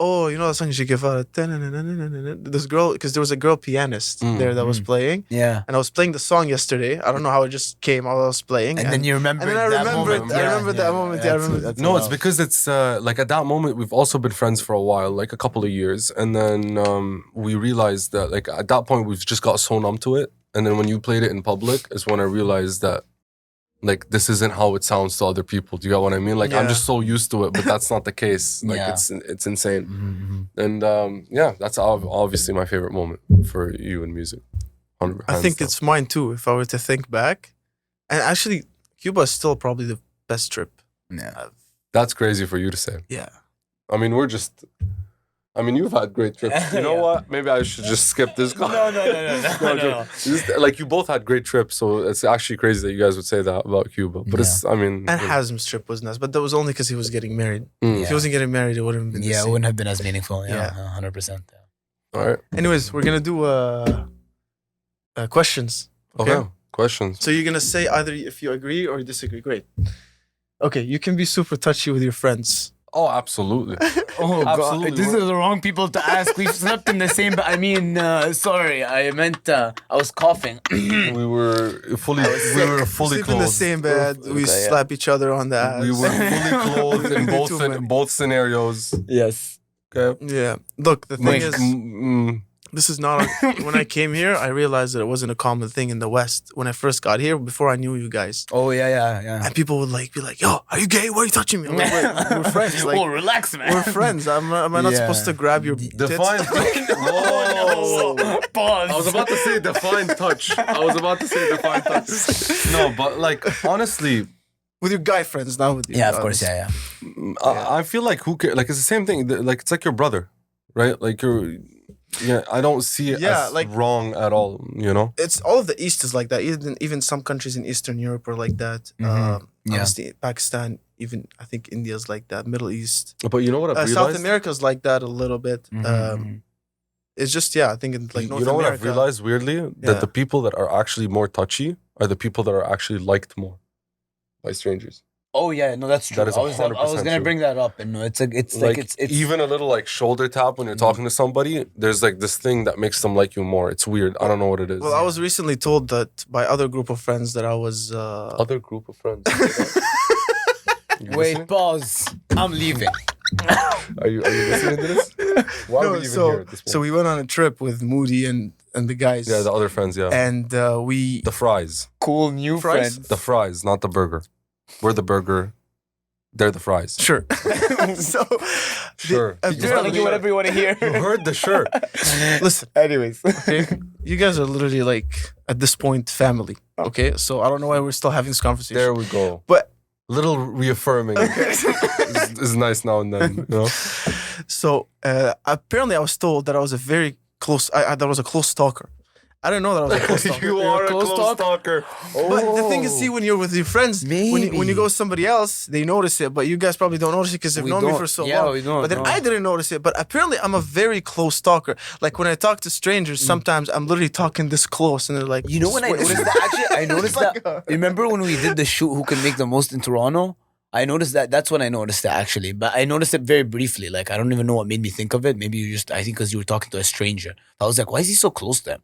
oh, you know that song you should give out. This girl, because there was a girl pianist there that was playing. Yeah. And I was playing the song yesterday. I don't know how it just came while I was playing. And then you remembered and then I that remembered, moment. I remembered that moment. Yeah, I remember. That's No, it's wild. because it's like at that moment we've also been friends for a while, like a couple of years, and then we realized that like at that point we've just got so numb to it, and then when you played it in public is when I realized that like this isn't how it sounds to other people. Do you get what I mean? Like I'm Yeah. just so used to it, but that's not the case. Like Yeah. it's insane. Mhm. And yeah, that's obviously my favorite moment for you in music. I think it's mine too. If I were to think back, and actually, Cuba is still probably the best trip. Yeah. That's crazy for you to say. Yeah. I mean, you've had great trips. You know Yeah. what? Maybe I should just skip this. No. No. Like you both had great trips, so it's actually crazy that you guys would say that about Cuba. But it's, I mean, And Hazm's trip was nice, but that was only because he was getting married. If he wasn't getting married, it wouldn't have been. Yeah, the it same. wouldn't have been as meaningful. Yeah, Yeah. 100%. all right. Anyways, we're gonna do questions. Okay. Questions. So you're gonna say either if you agree or you disagree. Great. Okay, you can be super touchy with your friends. Oh, absolutely. Oh Absolutely. God, these are the wrong people to ask. We've slept in the same. I mean, sorry, I meant I was coughing. we were fully Sleep in the clothed. same bed. We Okay, yeah. slap each other on the ass. We were fully clothed in Too many. both scenarios. Yes. Okay. Yeah. Look, the thing is, Mm, this is not. When I came here, I realized that it wasn't a common thing in the West. When I first got here, before I knew you guys, Oh yeah. and people would like be like, "Yo, are you gay? Why are you touching me?" I'm like, "Wait, we're friends. Like, oh, relax, man. we're friends. Am I not Yeah. supposed to grab your tits?" define. Oh, No. pause. I was about to say define touch. No, but like honestly, With your guy friends, not with you. Yeah, of course. Yeah. I feel like who cares? Like it's the same thing. Like it's like your brother, right? Like yeah. I don't see it Yeah, as like- wrong at all. You know. It's all of the East is like that. Even some countries in Eastern Europe are like that. Yeah. Honestly, Pakistan, even I think India's like that. Middle East, But you know what I've realized? South America's like that a little bit. It's just I think in like North you know what America. I've realized weirdly? Yeah. That the people that are actually more touchy are the people that are actually liked more by strangers. Oh yeah, no, that's true. That is I was 100% gonna true. bring that up, and no, it's Like it's even a little like shoulder tap when you're talking to somebody, there's like this thing that makes them like you more. It's weird. I don't know what it is. Well, I was recently told that by other group of friends that I was. Other group of friends. You Wait, listening? pause. I'm leaving. Are you listening to this? Why are we even here at this point? So we went on a trip with Moody and the guys. Yeah, the other friends, yeah. and we The fries. Cool new Fries? friends. The fries, not the burger. We're the burger. They're the fries. sure. So Sure. the- Just telling you whatever you want to hear. You heard the shirt. Listen, Anyways. okay, you guys are literally like at this point family. Okay, so I don't know why we're still having this conversation. There we go. But Little reaffirming is nice now and then, you know? so apparently, I was told that I was a very close. That I was a close stalker. I didn't know that I was a close stalker. You are a close close stalker. But the thing is, see, when you're with your friends, when you Maybe. go with somebody else, they notice it. But you guys probably don't notice it because they've We known me don't. for so Yeah, long. we don't, But then no. I didn't notice it. But apparently, I'm a very close stalker. Like when I talk to strangers, sometimes I'm literally talking this close, and they're like, You know when I "What is noticed that? Actually, I noticed It's like that. Remember when we did the shoot Who Can Make the Most in Toronto? I noticed that. That's when I noticed it actually. But I noticed it very briefly. Like I don't even know what made me think of it. Maybe I think because you were talking to a stranger. I was like, why is he so close to him?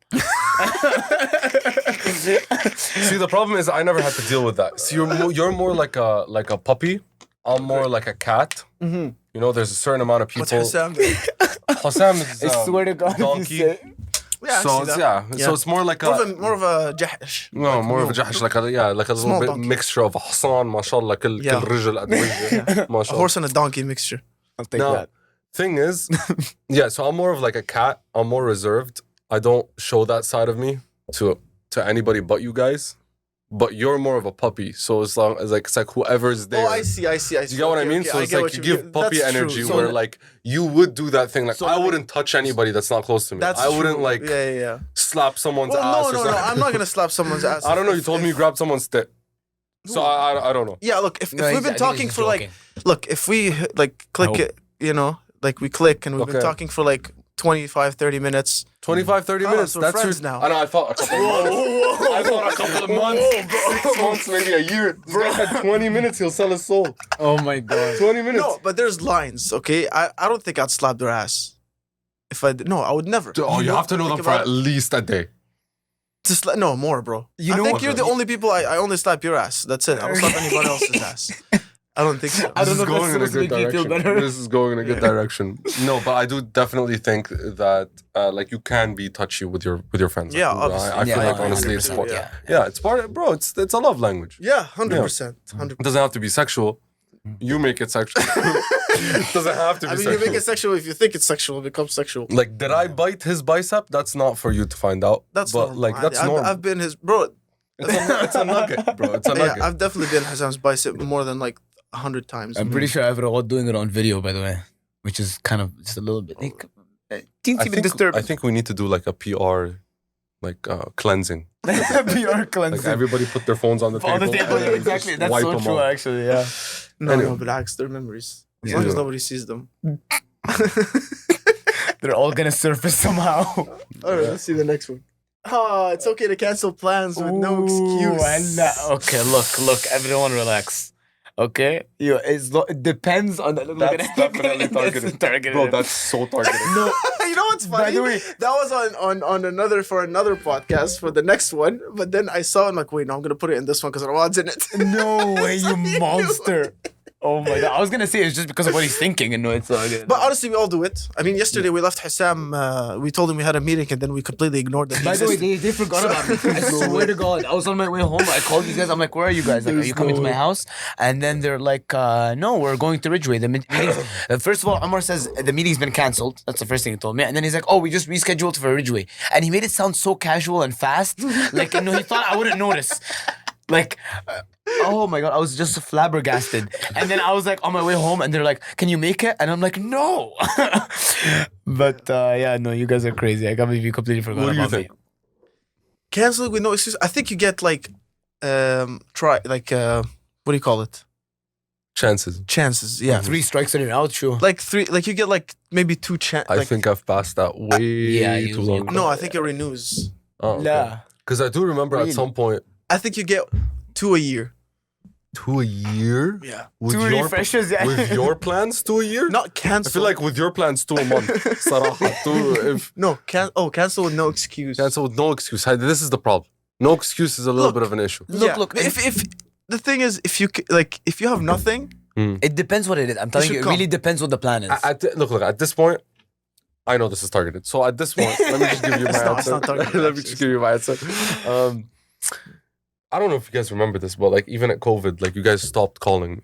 See, the problem is I never had to deal with that. So you're more like a puppy. I'm more like a cat. Mhm. You know, there's a certain amount of people. What's Hussam doing? Hussam is I swear to God, if you donkey. say- Yeah, I So see it's that. so it's more like more of a jahsh. no, more of a jahash, like a like a little Small bit donkey. mixture of Hassan, mashallah, كل Yeah. رجل قد وجهه. A mashallah. horse and a donkey mixture. I'll take No, that. thing is, yeah, so I'm more of like a cat. I'm more reserved. I don't show that side of me to anybody but you guys. But you're more of a puppy, so as long as it's like whoever's there. Oh, I see. You get what I mean? So it's like you give puppy That's energy true. where like you would do that thing. Like So, I like- wouldn't touch anybody that's not close to me. That's I wouldn't true. like Yeah. slap someone's Well, ass no, or no, something. no. I'm not gonna slap someone's ass. I don't know. You If- told me you if- grabbed someone's tit. So I don't know. Yeah, look, if No, we've he's- been I think talking he's for just like, joking. look, if we like click hope. it, like we click and we've been Okay. talking for like 25, 30 minutes. 25, 30 Oh, minutes. so we're That's friends your, now. I know, I thought a couple of months. I thought a couple of months. 6 months, maybe a year. This guy had 20 minutes, he'll sell his soul. Oh my god. 20 minutes. No, but there's lines, okay? I don't think I'd slap their ass. If I did, no, I would never. Oh, you have to know them Think for about at it. least a day. Just no more, bro. You I know think what? you're the only people I only slap your ass. That's it. I don't slap anybody else's ass. I don't think so. I don't This know is if going that's in a supposed to good make you feel direction. better. This is going in a good direction. No, but I do definitely think that like you can be touchy with your friends. Yeah, Like, obviously. I feel Yeah, like honestly it's 100%, part. yeah. Yeah, it's part. Bro, it's a love language. Yeah, 100%. 100%. It doesn't have to be sexual. You make it sexual. It doesn't have to be I mean, sexual. you make it sexual if you think it's sexual, it becomes sexual. Like, did I bite his bicep? That's not for you to find out. That's but normal. like that's I've, normal. I've been his bro. It's a nugget, bro. It's a Yeah, nugget. I've definitely been Hassam's bicep more than like 100 times. I'm pretty sure I've got doing it on video, by the way, which is kind of just a little bit like teensy bit disturbing. I think we need to do like a PR, like cleansing. PR Like cleansing. everybody put their phones on the table. On the table, and then exactly. just That's wipe so them true, out. actually. Yeah. No, Anyway. no, relax. They're memories. As Yeah. long as nobody sees them. They're all gonna surface somehow. All right, let's see the next one. Oh, it's okay to cancel plans with no excuse. Okay, look, everyone relax. Okay, it depends on the. Look, That's at it. definitely That's targeted. Bro, that's so targeted. no. You know what's funny? By the way- that was on another podcast for the next one. But then I saw it, I'm like, wait, no, I'm gonna put it in this one because Rawad's in it. No way, you knew. monster! Oh my god, I was gonna say it's just because of what he's thinking, and no, it's all good. But honestly, we all do it. I mean, yesterday we left Hassam. We told him we had a meeting, and then we completely ignored that. he By the way, existed. they forgot about me. I swear to God, I was on my way home. I called these guys. I'm like, "Where are you guys? Like, are you coming to my house?" And then they're like, "No, we're going to Ridgeway." The meeting. First of all, Amar says the meeting's been cancelled. That's the first thing he told me. And then he's like, "Oh, we just rescheduled for Ridgeway," and he made it sound so casual and fast. Like, you know, he thought I wouldn't notice. Like, oh my god, I was just flabbergasted. And then I was like on my way home, and they're like, "Can you make it?" And I'm like, "No." But yeah, no, you guys are crazy. I can't believe you completely forgot What do you about think? me. Canceling with no excuse. I think you get like, what do you call it? Chances. Chances. Yeah. 3 strikes and you're out, sure. Like 3. Like you get like maybe 2 chances. I think I've passed that way yeah, too long. No, I think it renews. Oh, Yeah. Because I do remember Really? at some point, I think you get 2 a year. 2 a year? Yeah. With 2 your, refreshes, yeah. with your plans, 2 a year? Not I cancel. feel like with your plans, 2 a month. صراحة, 2 if no, cancel with no excuse. cancel with no excuse. This is the problem. No excuse is a little Look. bit of an issue. Look, If the thing is, if you have nothing, it depends what it is. I'm telling should you, it come. really depends what the plan is. Look, at this point, I know this is targeted. So at this point, let me just give you my It's not- answer. it's not targeted, Let me actually. just give you my answer. I don't know if you guys remember this, but like even at COVID, like you guys stopped calling me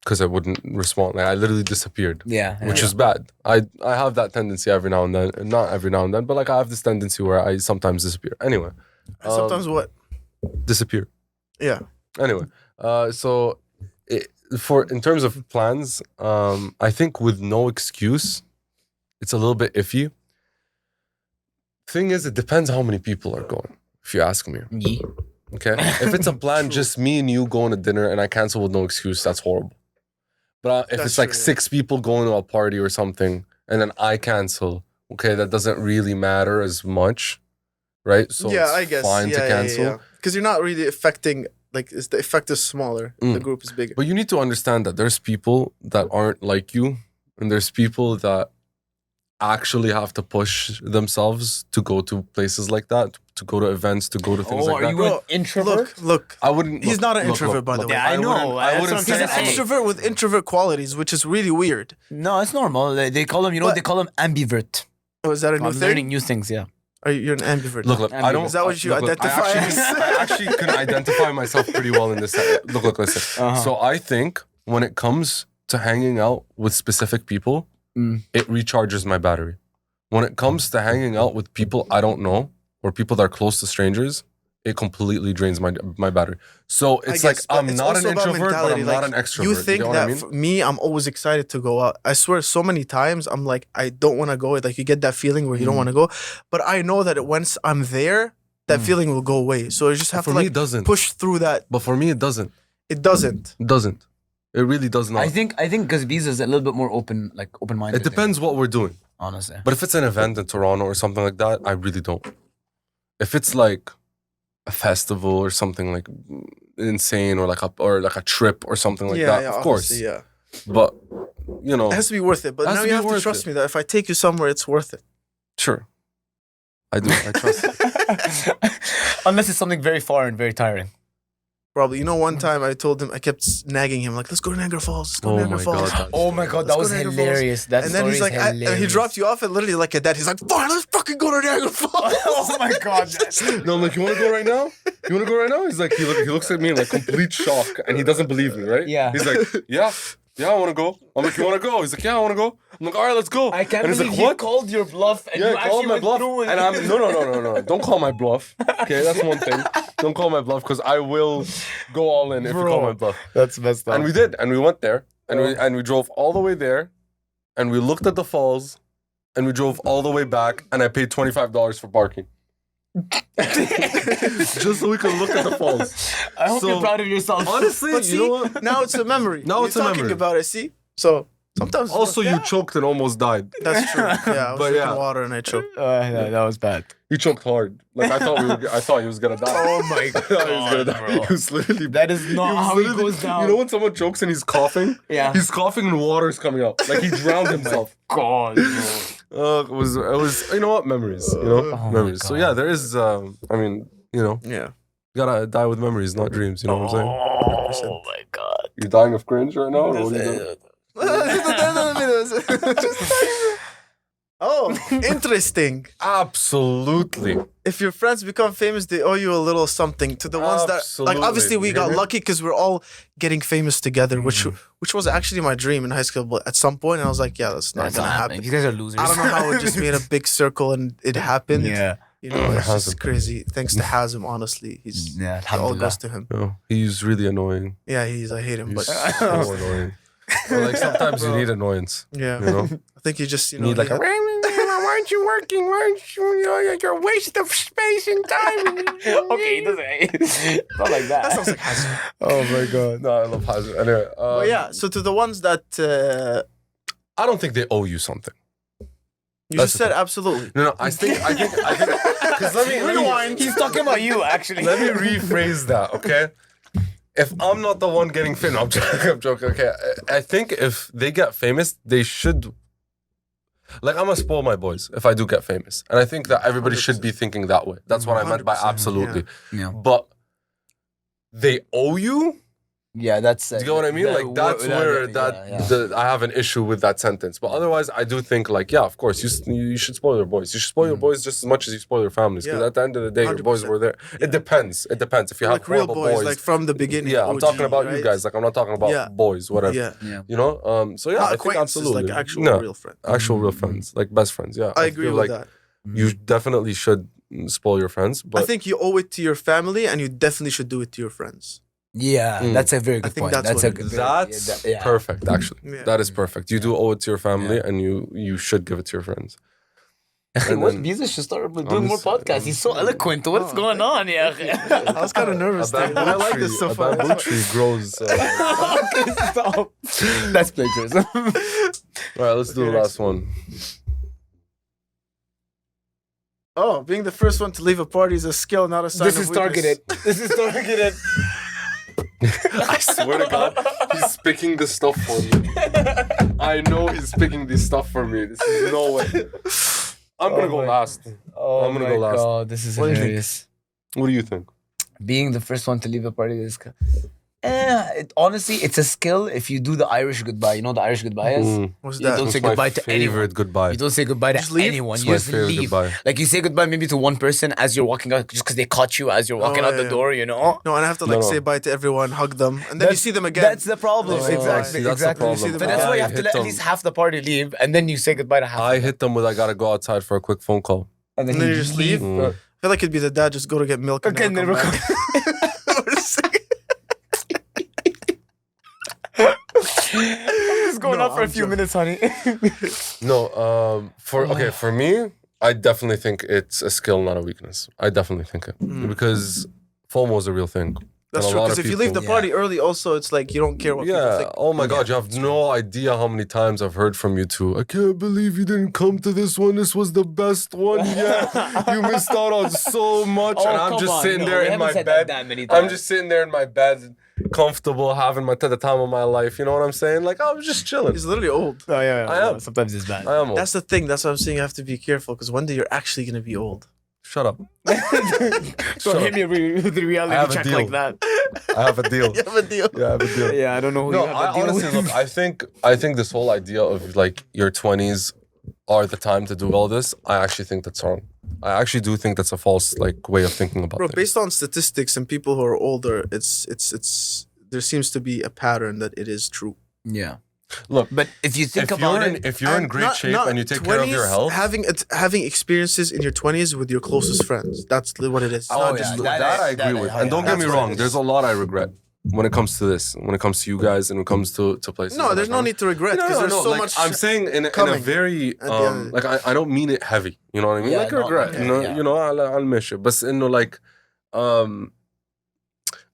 because I wouldn't respond. Like I literally disappeared, yeah. which is bad. I have that tendency every now and then, not every now and then, but like I have this tendency where I sometimes disappear. Anyway, sometimes what? disappear. Yeah. Anyway, so in terms of plans, I think with no excuse, it's a little bit iffy. Thing is, it depends how many people are going. If you ask me, Yeah. okay. If it's a plan, just me and you going to dinner, and I cancel with no excuse, that's horrible. But if That's it's like true, yeah. 6 people going to a party or something, and then I cancel, okay, that doesn't really matter as much, right? So yeah, it's I guess. fine to cancel. Because you're not really affecting. Like, the effect is smaller. The group is bigger. But you need to understand that there's people that aren't like you, and there's people that actually have to push themselves to go to places like that, to go to events, to go to things Oh, like are that. you Bro, an introvert? Look. I wouldn't. He's not an look, introvert, by the way. Yeah, I know. I That's wouldn't what I'm He's an saying. extrovert with introvert qualities, which is really weird. No, it's normal. They call them, you know, But- they call them ambivert. Oh, is that a new I'm thing? learning new things, yeah. You're an ambivert. Look, I don't. Is that what you look, identify as? I actually can identify myself pretty well in this. Look, listen. Uh-huh. So I think when it comes to hanging out with specific people, it recharges my battery. When it comes to hanging out with people I don't know or people that are close to strangers, it completely drains my battery. So I it's guess, like but I'm it's not an also about introvert, but mentality. I'm not Like, an extrovert. You think know what that I mean? for me, I'm always excited to go out. I swear, so many times I'm like, I don't want to go. Like you get that feeling where you don't want to go, but I know that once I'm there, that feeling will go away. So you just have For to me, like it doesn't. push through that. But for me, it doesn't. It doesn't. It doesn't. It really does not. I think because Visa is a little bit more open-minded. It depends what we're doing. honestly. But if it's an event in Toronto or something like that, I really don't. If it's like a festival or something like insane or like a trip or something like that, of course. obviously, yeah. But you know, It has to be worth it. But Has now to you be have to worth trust it. me that if I take you somewhere, it's worth it. sure, I do. I trust it. Unless it's something very foreign, very tiring. Probably. You know, one time I told him, I kept nagging him, like, let's go to Niagara Falls. Let's go to Oh Niagara my Falls. God, Oh my god, that Let's was go to Niagara hilarious. That And then story he's is like, hilarious. and he dropped you off and literally like a dad. He's like, fine, let's fucking go to Niagara Falls. Oh my god. No, I'm like, you want to go right now? You want to go right now? He's like, he looks at me in like complete shock, and he doesn't believe me, right? Yeah. He's like, yeah, I want to go. I'm like, you want to go? He's like, yeah, I want to go. I'm like, all right, let's go. I can't and he's believe like, you what? called your bluff and Yeah, you call actually my went bluff. through it. And I'm no. Don't call my bluff. Okay, that's one thing. Don't call my bluff because I will go all in if you call my bluff. That's messed up. And we did, and we went there, and we drove all the way there, and we looked at the falls, and we drove all the way back, and I paid $25 for parking. Just so we could look at the falls. I hope So, you're proud of yourself. Honestly, But you see, know what? now it's a memory. Now You're it's a talking memory. about it, see? So sometimes it's Also, worth- you yeah, choked and almost died. That's true. Yeah, I was But drinking yeah. water and I choked. Yeah, that was bad. He choked hard. Like I thought he was gonna die. Oh my I thought he was gonna god, die. bro. He was literally. That is not was how he literally- goes down. You know when someone chokes and he's coughing? Yeah. He's coughing and water's coming out. Like he drowned himself. God, bro. It was. You know what? Memories. You know, Oh my memories. So God. yeah, there is. I mean, you know, Yeah. you gotta die with memories, not dreams. You know what I'm saying? Oh my god. You're dying of cringe right now. Or what are you doing? Oh, interesting. Absolutely. If your friends become famous, they owe you a little something. To the ones that, like, Absolutely. obviously we You got hear me? lucky because we're all getting famous together, which was actually my dream in high school. But at some point, I was like, yeah, that's not That's gonna not happen. happening. You guys are losers. I don't know how it just made a big circle and it happened. Yeah. You know, it's Hazem. just crazy. Thanks to Hazem, honestly, he's Yeah, it all alhamdulillah. goes to him. No, he's really annoying. Yeah, I hate him, but He's so annoying. But, like sometimes you need annoyance. yeah, You know, I think you just you need like a. he- Why aren't you working? Why aren't you? You're a waste of space and time. Okay, he doesn't. Not like that. that sounds like Hazem. Oh my god. No, I love Hazard. Anyway, But yeah, so to the ones that I don't think they owe you something. you That's just the said, thing. absolutely. No, I think, because let me, He's talking about you, actually. let me rephrase that, okay? If I'm not the one getting famous, I'm joking, okay? I think if they get famous, they should, like, I'm gonna spoil my boys if I do get famous. And I think that everybody should be thinking that way. That's what I meant by 100%, absolutely. Yeah. But they owe you? Yeah, that's. Do you get what I mean? Like that's where I have an issue with that sentence. But otherwise, I do think like of course you should spoil your boys. You should spoil your boys just as much as you spoil your families. Because Yeah. at the end of the day, your boys 100%. were there. It depends. It depends. If you have Like real horrible boys, like from the beginning. yeah, I'm OG, talking about you right? guys. Like I'm not talking about Yeah. boys, whatever. Yeah. Yeah. You know. So yeah, Not I think acquaintances, absolutely. like actual No, real friends. actual real friends, like best friends. Yeah, I agree feel with like that. you definitely should spoil your friends. But I think you owe it to your family, and you definitely should do it to your friends. Yeah, Mm. that's a very good think point. that's That's what a it good. is. that's yeah. perfect. Actually, Yeah. that is perfect. You do owe it to your family, and you should give it to your friends. And What then- music should start doing more Honestly, podcasts? He's so eloquent. What's Oh, going on here? I was kind of nervous. A bamboo I like tree- this so a far. bamboo tree grows. Okay, stop. That's plagiarism. All right, let's do the Okay, last one. Oh, being the first one to leave a party is a skill, not a sign This of is weakness. targeted. This is targeted. I swear to God, he's picking this stuff for me. I know he's picking this stuff for me. This is no way. I'm gonna go last. Oh I'm gonna my go last. god, this is What do you think? hilarious. What do you think? Being the first one to leave a party is. Honestly, it's a skill if you do the Irish goodbye. You know the Irish goodbye is? What's You that? don't That's say my goodbye to anyone. favorite goodbye. You don't say goodbye to Just leave? anyone. It's You my just favorite leave. goodbye. Like you say goodbye maybe to one person as you're walking out, just because they caught you as you're walking Oh, out the yeah. door. You know. No, and I have to like No. say bye to everyone, hug them, and then you see them again. That's the problem. Oh, exactly. see, that's the exactly. problem. But that's why you have I to hit let at them. least half the party leave, and then you say goodbye to half. I of them. hit them with I gotta go outside for a quick phone call. And And then you just leave. Mm. I feel like it'd be the dad just go to get milk. And Okay, never come come. back. It's going No, on for a I'm few joking. minutes, honey. No, for me, I definitely think it's a skill, not a weakness. I definitely think it because FOMO is a real thing. That's And a true. lot Because of if you leave the people- party early, also it's like you don't care what people Yeah. think. Oh my God, you have no idea how many times I've heard from you two. I can't believe you didn't come to this one. This was the best one yet. You missed out on so much. Oh, and I'm come just on. sitting No, there we in haven't my said bed. that many I'm times. just sitting there in my bed, comfortable, having the time of my life. You know what I'm saying? Like I was just chilling. He's literally old. Oh, yeah, I am. Sometimes it's bad. I am old. That's the thing. That's what I'm saying. You have to be careful because one day you're actually gonna be old. Shut up. So hit me with the I reality have a check deal. like that. I have a deal. You have a deal. Yeah, I have a deal. Yeah, I don't know who No, you have I a deal honestly with. look. I think this whole idea of like your 20s are the time to do all this. I actually think that's wrong. I actually do think that's a false like way of thinking about Bro, things. based on statistics and people who are older, it's there seems to be a pattern that it is true. Yeah. Look, But if you think if about you're it, in, if you're in And great shape and you take care of your 20s, health, having experiences in your 20s with your closest friends. That's what it is. It's Oh, not yeah, just that I agree with. And don't get me that's what wrong, it is. there's a lot I regret when it comes to this, when it comes to you guys, and when it comes to places. No, like there's that. no need to regret No, because no, there's no. so Like, much. I'm saying in a coming very at the end. like I don't mean it heavy. You know what I mean? Yeah, like no, regret. okay, You know, I'll miss it. But like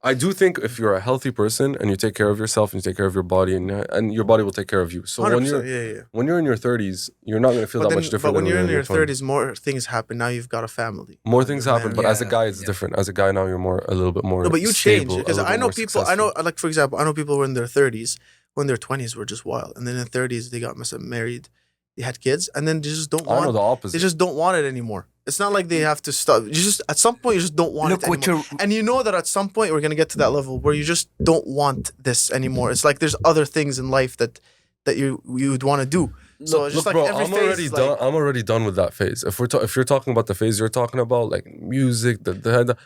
I do think if you're a healthy person and you take care of yourself and you take care of your body and your body will take care of you. So 100%, when you're in your 30s, you're not going to feel that much different. But when than you're in your 20s. 30s, more things happen. Now you've got a family. More things You're happen, but married. as a guy, it's different. As a guy now, you're a little bit more. No, but you change stable, a because little I bit know more people. successful. Like for example, I know people who are in their 30s. When their 20s were just wild, and then in their 30s they got married, they had kids, and then they just don't I know want. the opposite. They just don't want it anymore. It's not like they have to stop. You just at some point you just don't want look it what anymore. you're. And you know that at some point we're gonna get to that level where you just don't want this anymore. It's like there's other things in life that you would want to do. So it's just Look, like bro, every I'm phase already is done. like, I'm already done with that phase. If you're talking about the phase you're talking about, like music, the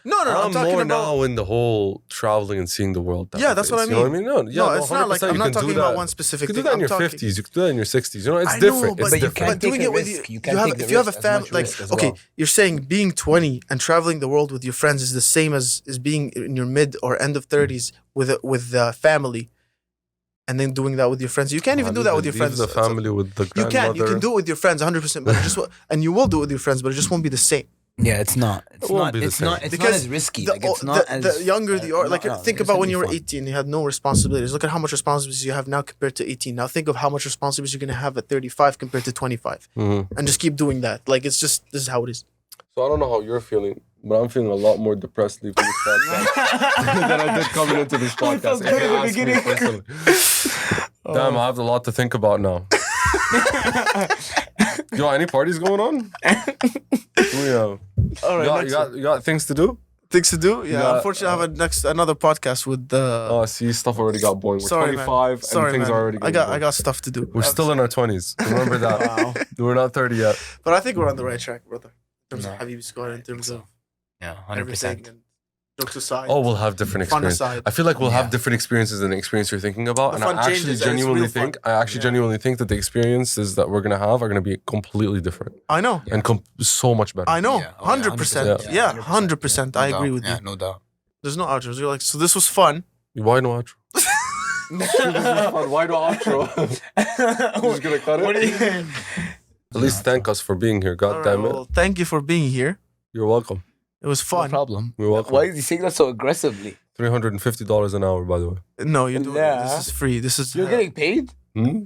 no, I'm talking more about. now in the whole traveling and seeing the world. type Yeah, of that's what phase, I You know what I mean. mean? No, yeah, No, it's not like 100%, I'm you not can do talking about that. one specific You can do thing. that in I'm your talking- 50s. You can do that in your 60s. You know, it's I know, different. but It's you different. can't But doing take it the with risk. you, You can't take the if you have a risk, as family, much like risk as okay, well. you're saying being 20 and traveling the world with your friends is the same as being in your mid or end of 30s with family, and then doing that with your friends. You can't even do that with your friends. The family with the You grandmother. can do it with your friends 100%, but and you will do it with your friends, but it just won't be the same. Yeah, it's not. It's It won't not. be the It's same. not. It's Because not as risky. The, Like it's not the as. younger you are, like think about when you were fun. 18, you had no responsibilities. Look at how much responsibilities you have now compared to 18. Now think of how much responsibilities you're gonna have at 35 compared to 25, Mhm. and just keep doing that. Like it's just this is how it is. So I don't know how you're feeling, but I'm feeling a lot more depressed leaving this podcast than I did coming into this podcast. If you ask me personally. Damn, I have a lot to think about now. Yo, any parties going on? All right, You got things to do? things to do. Yeah, got, unfortunately, I have another podcast with the. Oh, see, stuff already got boring. We're Sorry, 25 man. Sorry, and things man. are already I getting got boring. stuff to do. We're still in our 20s. Remember that. Wow. We're not 30 yet. But I think we're on the right track, brother. In terms No, of Habibi Squad, in terms of Yeah, everything. 100%. And jokes aside. Oh, we'll have different Fun experiences. aside. I feel like we'll have Yeah. different experiences than the experience you're thinking about. The And fun I actually changes, and it's genuinely real fun. think genuinely think that the experiences that we're gonna have are gonna be completely different I know. and so much better. I know. Yeah, oh, 100%. Yeah, 100%. I agree with you. Yeah, no doubt. There's no outros. You're like, so this was fun. Why no outro? Why no outro? You're just gonna cut it? At least thank us for being here. God All right, damn it. well, thank you for being here. You're welcome. It was No fun. problem. You're welcome. Why is he saying that so aggressively? $350 an hour, by the way. No, you're doing Yeah. This is free. This is You're getting paid? Hmm?